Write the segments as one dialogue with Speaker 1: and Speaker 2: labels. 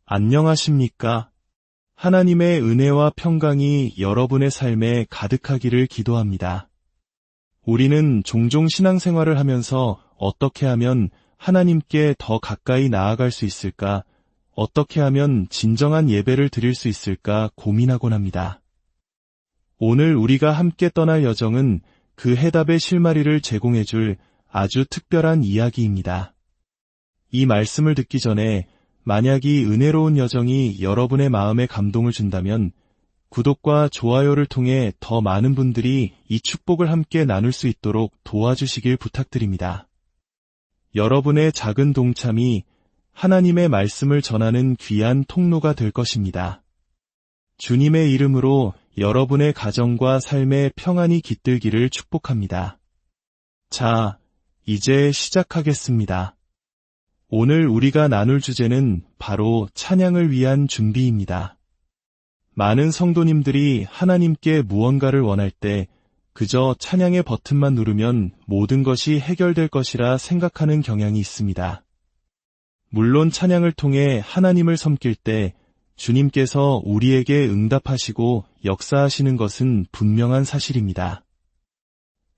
Speaker 1: 안녕하십니까? 하나님의 은혜와 평강이 여러분의 삶에 가득하기를 기도합니다. 우리는 종종 신앙생활을 하면서 어떻게 하면 하나님께 더 가까이 나아갈 수 있을까? 어떻게 하면 진정한 예배를 드릴 수 있을까 고민하곤 합니다. 오늘 우리가 함께 떠날 여정은 그 해답의 실마리를 제공해줄 아주 특별한 이야기입니다. 이 말씀을 듣기 전에 만약 이 은혜로운 여정이 여러분의 마음에 감동을 준다면 구독과 좋아요를 통해 더 많은 분들이 이 축복을 함께 나눌 수 있도록 도와주시길 부탁드립니다. 여러분의 작은 동참이 하나님의 말씀을 전하는 귀한 통로가 될 것입니다. 주님의 이름으로 여러분의 가정과 삶에 평안이 깃들기를 축복합니다. 자, 이제 시작하겠습니다. 오늘 우리가 나눌 주제는 바로 찬양을 위한 준비입니다. 많은 성도님들이 하나님께 무언가를 원할 때 그저 찬양의 버튼만 누르면 모든 것이 해결될 것이라 생각하는 경향이 있습니다. 물론 찬양을 통해 하나님을 섬길 때 주님께서 우리에게 응답하시고 역사하시는 것은 분명한 사실입니다.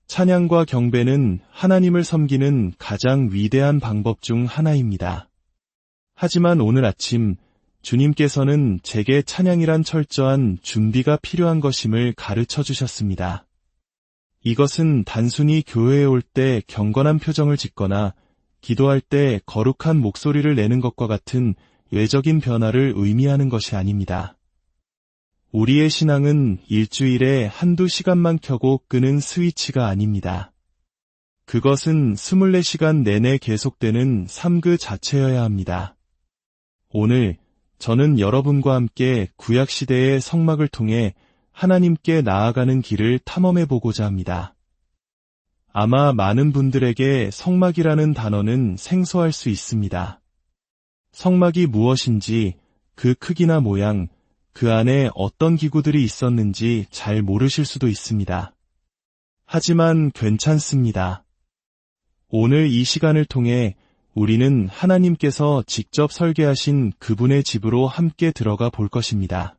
Speaker 1: 찬양과 경배는 하나님을 섬기는 가장 위대한 방법 중 하나입니다. 하지만 오늘 아침 주님께서는 제게 찬양이란 철저한 준비가 필요한 것임을 가르쳐 주셨습니다. 이것은 단순히 교회에 올 때 경건한 표정을 짓거나 기도할 때 거룩한 목소리를 내는 것과 같은 외적인 변화를 의미하는 것이 아닙니다. 우리의 신앙은 일주일에 한두 시간만 켜고 끄는 스위치가 아닙니다. 그것은 24시간 내내 계속되는 삶 그 자체여야 합니다. 오늘 저는 여러분과 함께 구약시대의 성막을 통해 하나님께 나아가는 길을 탐험해 보고자 합니다. 아마 많은 분들에게 성막이라는 단어는 생소할 수 있습니다. 성막이 무엇인지, 그 크기나 모양, 그 안에 어떤 기구들이 있었는지 잘 모르실 수도 있습니다. 하지만 괜찮습니다. 오늘 이 시간을 통해 우리는 하나님께서 직접 설계하신 그분의 집으로 함께 들어가 볼 것입니다.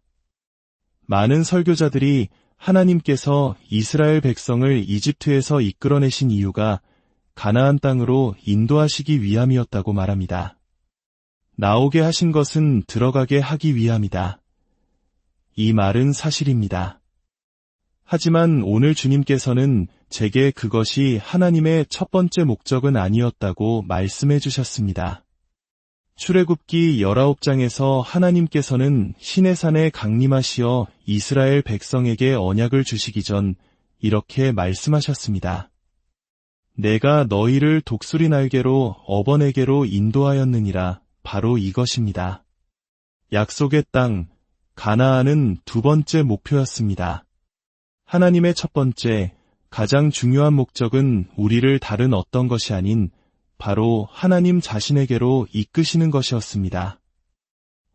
Speaker 1: 많은 설교자들이 하나님께서 이스라엘 백성을 이집트에서 이끌어내신 이유가 가나안 땅으로 인도하시기 위함이었다고 말합니다. 나오게 하신 것은 들어가게 하기 위함이다. 이 말은 사실입니다. 하지만 오늘 주님께서는 제게 그것이 하나님의 첫 번째 목적은 아니었다고 말씀해 주셨습니다. 출애굽기 19장에서 하나님께서는 시내산에 강림하시어 이스라엘 백성에게 언약을 주시기 전 이렇게 말씀하셨습니다. 내가 너희를 독수리 날개로 어번에게로 인도하였느니라. 바로 이것입니다. 약속의 땅, 가나안은 두 번째 목표였습니다. 하나님의 첫 번째, 가장 중요한 목적은 우리를 다른 어떤 것이 아닌 바로 하나님 자신에게로 이끄시는 것이었습니다.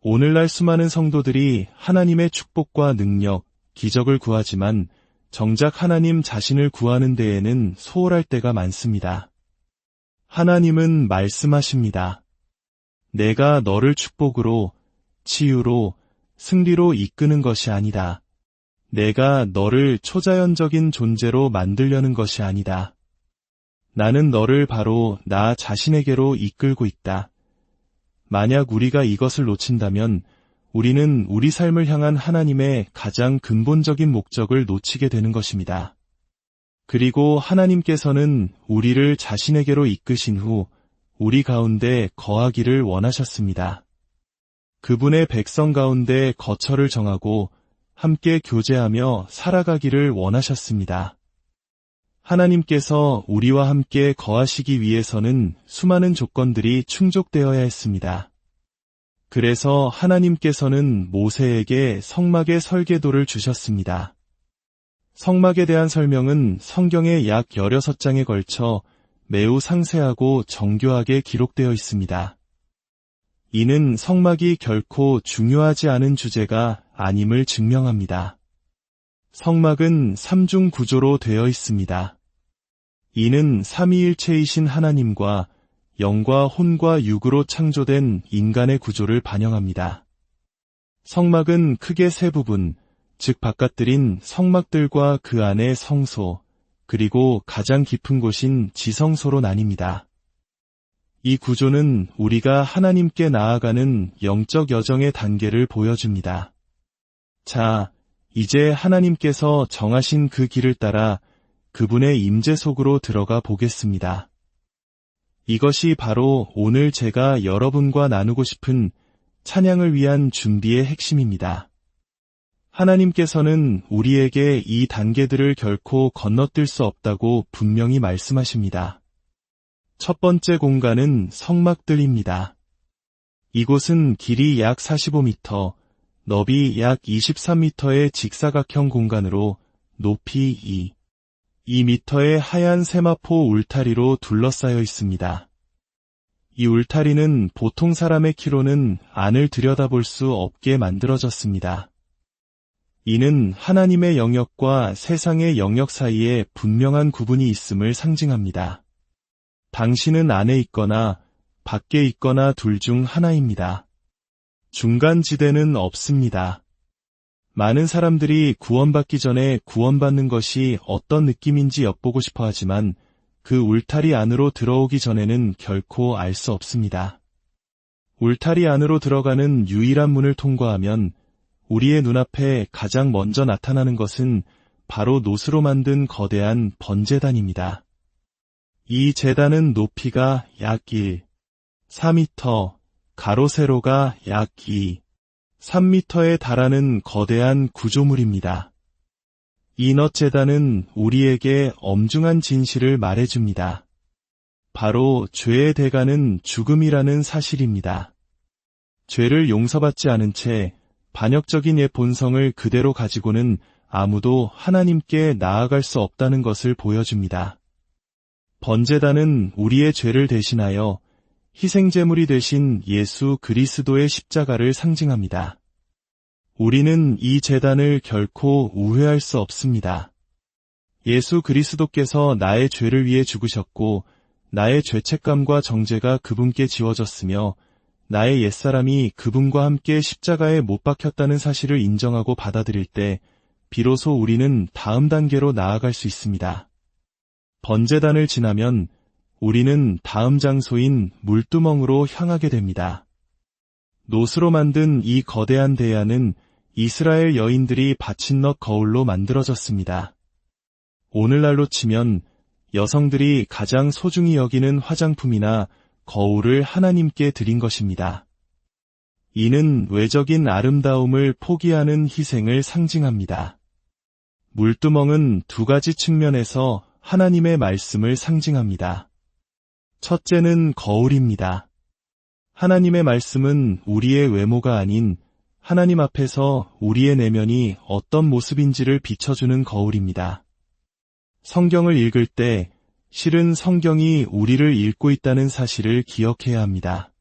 Speaker 1: 오늘날 수많은 성도들이 하나님의 축복과 능력, 기적을 구하지만 정작 하나님 자신을 구하는 데에는 소홀할 때가 많습니다. 하나님은 말씀하십니다. 내가 너를 축복으로, 치유로, 승리로 이끄는 것이 아니다. 내가 너를 초자연적인 존재로 만들려는 것이 아니다. 나는 너를 바로 나 자신에게로 이끌고 있다. 만약 우리가 이것을 놓친다면 우리는 우리 삶을 향한 하나님의 가장 근본적인 목적을 놓치게 되는 것입니다. 그리고 하나님께서는 우리를 자신에게로 이끄신 후 우리 가운데 거하기를 원하셨습니다. 그분의 백성 가운데 거처를 정하고 함께 교제하며 살아가기를 원하셨습니다. 하나님께서 우리와 함께 거하시기 위해서는 수많은 조건들이 충족되어야 했습니다. 그래서 하나님께서는 모세에게 성막의 설계도를 주셨습니다. 성막에 대한 설명은 성경의 약 16장에 걸쳐 매우 상세하고 정교하게 기록되어 있습니다. 이는 성막이 결코 중요하지 않은 주제가 아님을 증명합니다. 성막은 삼중 구조로 되어 있습니다. 이는 삼위일체이신 하나님과 영과 혼과 육으로 창조된 인간의 구조를 반영합니다. 성막은 크게 세 부분, 즉 바깥들인 성막들과 그 안의 성소, 그리고 가장 깊은 곳인 지성소로 나뉩니다. 이 구조는 우리가 하나님께 나아가는 영적 여정의 단계를 보여줍니다. 자, 이제 하나님께서 정하신 그 길을 따라 그분의 임재 속으로 들어가 보겠습니다. 이것이 바로 오늘 제가 여러분과 나누고 싶은 찬양을 위한 준비의 핵심입니다. 하나님께서는 우리에게 이 단계들을 결코 건너뛸 수 없다고 분명히 말씀하십니다. 첫 번째 공간은 성막들입니다. 이곳은 길이 약 45m, 너비 약 23m의 직사각형 공간으로 높이 2m의 하얀 세마포 울타리로 둘러싸여 있습니다. 이 울타리는 보통 사람의 키로는 안을 들여다볼 수 없게 만들어졌습니다. 이는 하나님의 영역과 세상의 영역 사이에 분명한 구분이 있음을 상징합니다. 당신은 안에 있거나 밖에 있거나 둘 중 하나입니다. 중간 지대는 없습니다. 많은 사람들이 구원받기 전에 구원받는 것이 어떤 느낌인지 엿보고 싶어 하지만 그 울타리 안으로 들어오기 전에는 결코 알 수 없습니다. 울타리 안으로 들어가는 유일한 문을 통과하면 우리의 눈앞에 가장 먼저 나타나는 것은 바로 노스로 만든 거대한 번제단입니다. 이 제단은 높이가 약 4m, 가로 세로가 약 3m에 달하는 거대한 구조물입니다. 이 넛제단은 우리에게 엄중한 진실을 말해줍니다. 바로 죄의 대가는 죽음이라는 사실입니다. 죄를 용서받지 않은 채 반역적인 옛 본성을 그대로 가지고는 아무도 하나님께 나아갈 수 없다는 것을 보여줍니다. 번제단은 우리의 죄를 대신하여 희생제물이 되신 예수 그리스도의 십자가를 상징합니다. 우리는 이 제단을 결코 우회할 수 없습니다. 예수 그리스도께서 나의 죄를 위해 죽으셨고 나의 죄책감과 정죄가 그분께 지워졌으며 나의 옛사람이 그분과 함께 십자가에 못 박혔다는 사실을 인정하고 받아들일 때 비로소 우리는 다음 단계로 나아갈 수 있습니다. 번제단을 지나면 우리는 다음 장소인 물두멍으로 향하게 됩니다. 노스로 만든 이 거대한 대야는 이스라엘 여인들이 바친 넛 거울로 만들어졌습니다. 오늘날로 치면 여성들이 가장 소중히 여기는 화장품이나 거울을 하나님께 드린 것입니다. 이는 외적인 아름다움을 포기하는 희생을 상징합니다. 물두멍은 두 가지 측면에서 하나님의 말씀을 상징합니다. 첫째는 거울입니다. 하나님의 말씀은 우리의 외모가 아닌 하나님 앞에서 우리의 내면이 어떤 모습인지를 비춰주는 거울입니다. 성경을 읽을 때 실은 성경이 우리를 읽고 있다는 사실을 기억해야 합니다.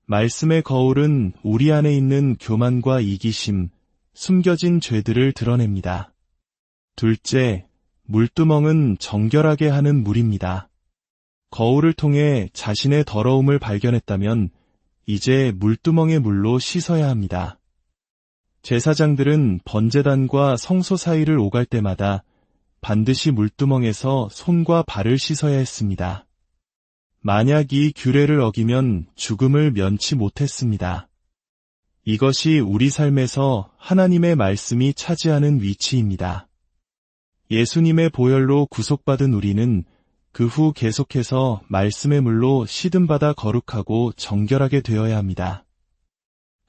Speaker 1: 말씀의 거울은 우리 안에 있는 교만과 이기심, 숨겨진 죄들을 드러냅니다. 둘째, 물두멍은 정결하게 하는 물입니다. 거울을 통해 자신의 더러움을 발견했다면 이제 물두멍의 물로 씻어야 합니다. 제사장들은 번제단과 성소 사이를 오갈 때마다 반드시 물두멍에서 손과 발을 씻어야 했습니다. 만약 이 규례를 어기면 죽음을 면치 못했습니다. 이것이 우리 삶에서 하나님의 말씀이 차지하는 위치입니다. 예수님의 보혈로 구속받은 우리는 그 후 계속해서 말씀의 물로 시듬받아 거룩하고 정결하게 되어야 합니다.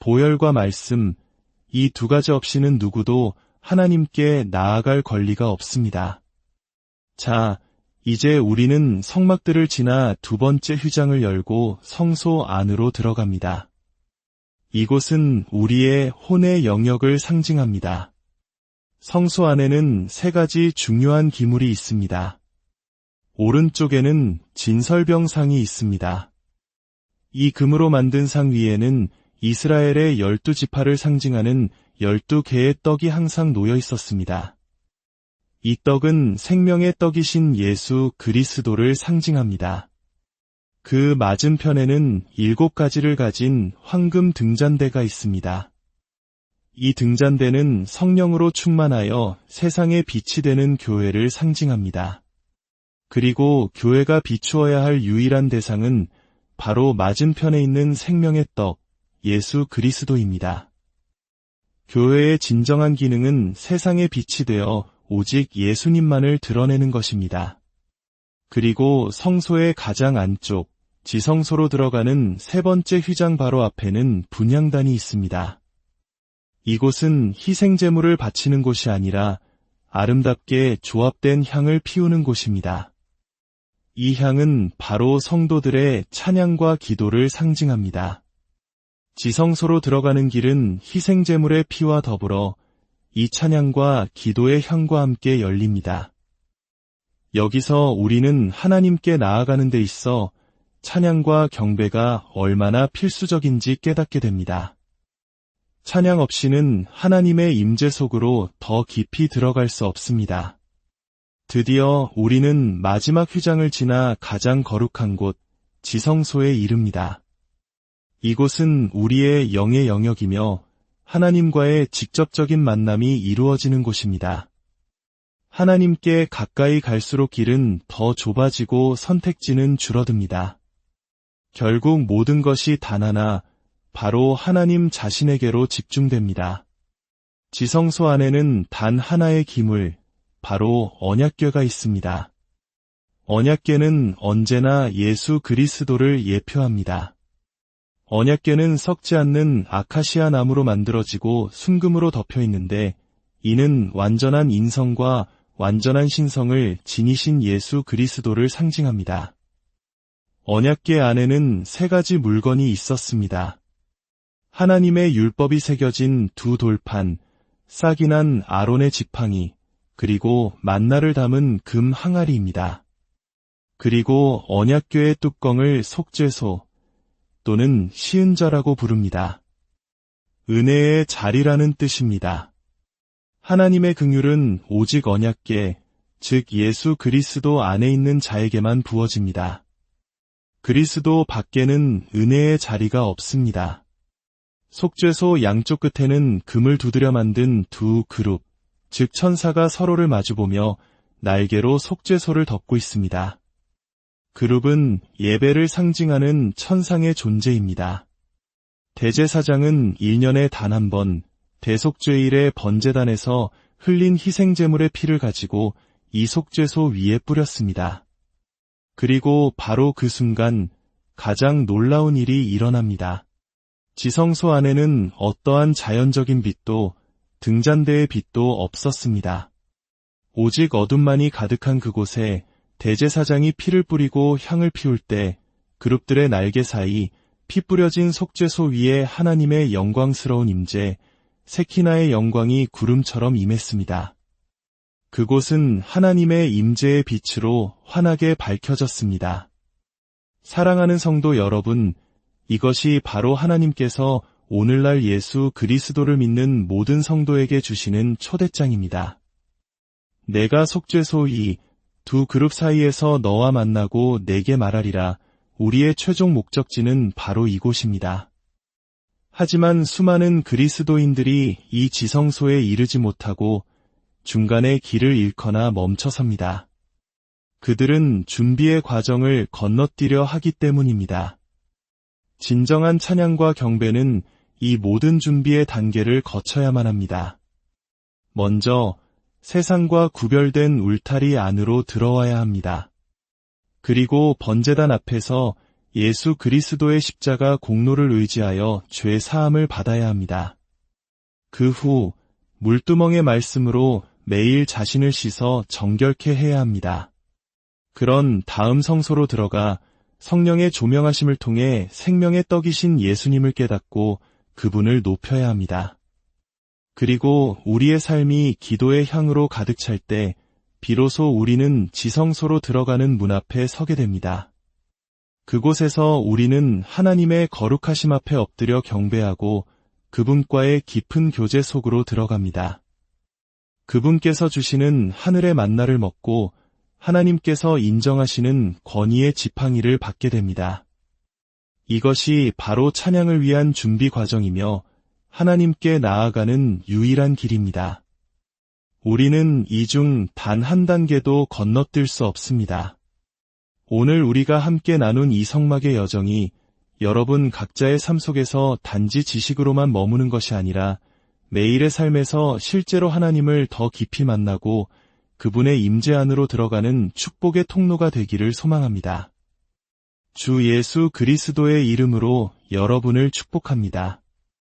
Speaker 1: 보혈과 말씀, 이 두 가지 없이는 누구도 하나님께 나아갈 권리가 없습니다. 자, 이제 우리는 성막들을 지나 두 번째 휘장을 열고 성소 안으로 들어갑니다. 이곳은 우리의 혼의 영역을 상징합니다. 성소 안에는 세 가지 중요한 기물이 있습니다. 오른쪽에는 진설병상이 있습니다. 이 금으로 만든 상 위에는 이스라엘의 12지파를 상징하는 12개의 떡이 항상 놓여 있었습니다. 이 떡은 생명의 떡이신 예수 그리스도를 상징합니다. 그 맞은편에는 7가지를 가진 황금 등잔대가 있습니다. 이 등잔대는 성령으로 충만하여 세상의 빛이 되는 교회를 상징합니다. 그리고 교회가 비추어야 할 유일한 대상은 바로 맞은편에 있는 생명의 떡, 예수 그리스도입니다. 교회의 진정한 기능은 세상의 빛이 되어 오직 예수님만을 드러내는 것입니다. 그리고 성소의 가장 안쪽, 지성소로 들어가는 세 번째 휘장 바로 앞에는 분향단이 있습니다. 이곳은 희생제물을 바치는 곳이 아니라 아름답게 조합된 향을 피우는 곳입니다. 이 향은 바로 성도들의 찬양과 기도를 상징합니다. 지성소로 들어가는 길은 희생제물의 피와 더불어 이 찬양과 기도의 향과 함께 열립니다. 여기서 우리는 하나님께 나아가는 데 있어 찬양과 경배가 얼마나 필수적인지 깨닫게 됩니다. 찬양 없이는 하나님의 임재 속으로 더 깊이 들어갈 수 없습니다. 드디어 우리는 마지막 휘장을 지나 가장 거룩한 곳, 지성소에 이릅니다. 이곳은 우리의 영의 영역이며 하나님과의 직접적인 만남이 이루어지는 곳입니다. 하나님께 가까이 갈수록 길은 더 좁아지고 선택지는 줄어듭니다. 결국 모든 것이 단 하나, 바로 하나님 자신에게로 집중됩니다. 지성소 안에는 단 하나의 기물, 바로 언약궤가 있습니다. 언약궤는 언제나 예수 그리스도를 예표합니다. 언약궤는 썩지 않는 아카시아 나무로 만들어지고 순금으로 덮여 있는데 이는 완전한 인성과 완전한 신성을 지니신 예수 그리스도를 상징합니다. 언약궤 안에는 세 가지 물건이 있었습니다. 하나님의 율법이 새겨진 두 돌판, 싹이 난 아론의 지팡이, 그리고 만나를 담은 금 항아리입니다. 그리고 언약궤의 뚜껑을 속죄소 또는 시은자라고 부릅니다. 은혜의 자리라는 뜻입니다. 하나님의 긍휼은 오직 언약궤, 즉 예수 그리스도 안에 있는 자에게만 부어집니다. 그리스도 밖에는 은혜의 자리가 없습니다. 속죄소 양쪽 끝에는 금을 두드려 만든 두 그룹, 즉 천사가 서로를 마주보며 날개로 속죄소를 덮고 있습니다. 그룹은 예배를 상징하는 천상의 존재입니다. 대제사장은 1년에 단 한 번 대속죄일의 번제단에서 흘린 희생제물의 피를 가지고 이 속죄소 위에 뿌렸습니다. 그리고 바로 그 순간 가장 놀라운 일이 일어납니다. 지성소 안에는 어떠한 자연적인 빛도 등잔대의 빛도 없었습니다. 오직 어둠만이 가득한 그곳에 대제사장이 피를 뿌리고 향을 피울 때 그룹들의 날개 사이 피 뿌려진 속죄소 위에 하나님의 영광스러운 임재, 세키나의 영광이 구름처럼 임했습니다. 그곳은 하나님의 임재의 빛으로 환하게 밝혀졌습니다. 사랑하는 성도 여러분, 이것이 바로 하나님께서 오늘날 예수 그리스도를 믿는 모든 성도에게 주시는 초대장입니다. 내가 속죄소이 두 그룹 사이에서 너와 만나고 내게 말하리라. 우리의 최종 목적지는 바로 이곳입니다. 하지만 수많은 그리스도인들이 이 지성소에 이르지 못하고 중간에 길을 잃거나 멈춰섭니다. 그들은 준비의 과정을 건너뛰려 하기 때문입니다. 진정한 찬양과 경배는 이 모든 준비의 단계를 거쳐야만 합니다. 먼저 세상과 구별된 울타리 안으로 들어와야 합니다. 그리고 번제단 앞에서 예수 그리스도의 십자가 공로를 의지하여 죄 사함을 받아야 합니다. 그 후 물두멍의 말씀으로 매일 자신을 씻어 정결케 해야 합니다. 그런 다음 성소로 들어가 성령의 조명하심을 통해 생명의 떡이신 예수님을 깨닫고 그분을 높여야 합니다. 그리고 우리의 삶이 기도의 향으로 가득 찰 때 비로소 우리는 지성소로 들어가는 문 앞에 서게 됩니다. 그곳에서 우리는 하나님의 거룩하심 앞에 엎드려 경배하고 그분과의 깊은 교제 속으로 들어갑니다. 그분께서 주시는 하늘의 만나를 먹고 하나님께서 인정하시는 권위의 지팡이를 받게 됩니다. 이것이 바로 찬양을 위한 준비 과정이며 하나님께 나아가는 유일한 길입니다. 우리는 이 중 단 한 단계도 건너뛸 수 없습니다. 오늘 우리가 함께 나눈 이 성막의 여정이 여러분 각자의 삶 속에서 단지 지식으로만 머무는 것이 아니라 매일의 삶에서 실제로 하나님을 더 깊이 만나고 그분의 임재 안으로 들어가는 축복의 통로가 되기를 소망합니다. 주 예수 그리스도의 이름으로 여러분을 축복합니다.